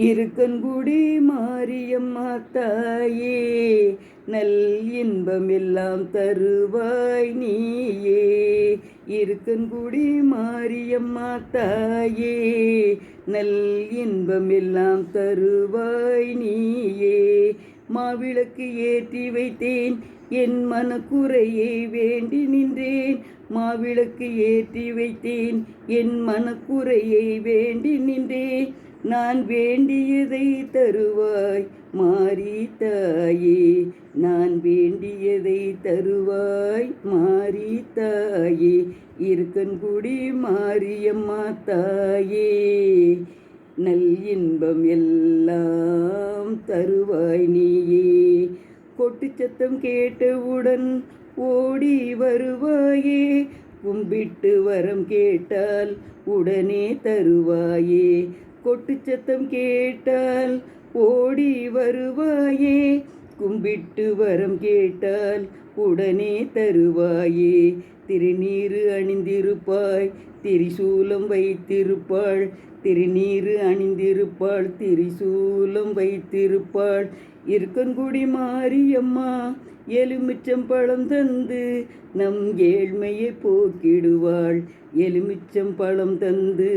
இருக்கன்குடி மாரியம்மா தாயே, நல் இன்பம் எல்லாம் தருவாய் நீயே. இருக்கன்குடி மாரியம்மா தாயே, நல் இன்பம் எல்லாம் தருவாய் நீயே. மாவிளக்கு ஏற்றி வைத்தேன், என் மனக்குறையை வேண்டி நின்றேன். மாவிளக்கு ஏற்றி வைத்தேன், என் மனக்குறையை வேண்டி நின்றேன். நான் வேண்டியதை தருவாய் மாரி தாயே, நான் வேண்டியதை தருவாய் மாரி தாயே. இருக்கன்குடி மாரியம்மா தாயே, நல் இன்பம் எல்லாம் தருவாய் நீயே. கொட்டு சத்தம் கேட்டவுடன் ஓடி வருவாயே, கும்பிட்டு வரம் கேட்டால் உடனே தருவாயே. கொட்டு சத்தம் கேட்டால் ஓடி வருவாயே, கும்பிட்டு வரம் கேட்டால் உடனே தருவாயே. திருநீறு அணிந்திருப்பாய், திரிசூலம் வைத்திருப்பாள். திருநீறு அணிந்திருப்பாள், திரிசூலம் வைத்திருப்பாள். இருக்கன்குடி மாரியம்மா, எலுமிச்சம் பழம் தந்து நம் ஏழ்மையை போக்கிடுவாள். எலுமிச்சம் பழம் தந்து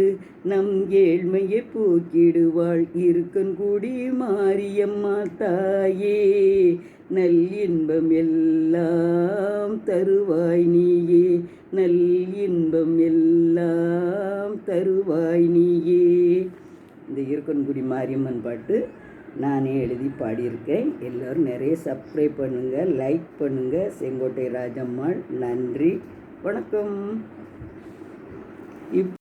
நம் ஏழ்மையை போக்கிடுவாள். இருக்கன்குடி மாரியம்மா தாயே, நல் இன்பம் எல்லாம் தருவாய் நீயே. நல் இன்பம் எல்லாம் தருவாய் நீயே. இந்த இருக்கன்குடி மாரியம்மன் பாட்டு நானே எழுதி பாடியிருக்கேன். எல்லோரும் நிறைய சப்ஸ்கிரைப் பண்ணுங்கள், லைக் பண்ணுங்கள். செங்கோட்டை ராஜம்மாள், நன்றி, வணக்கம்.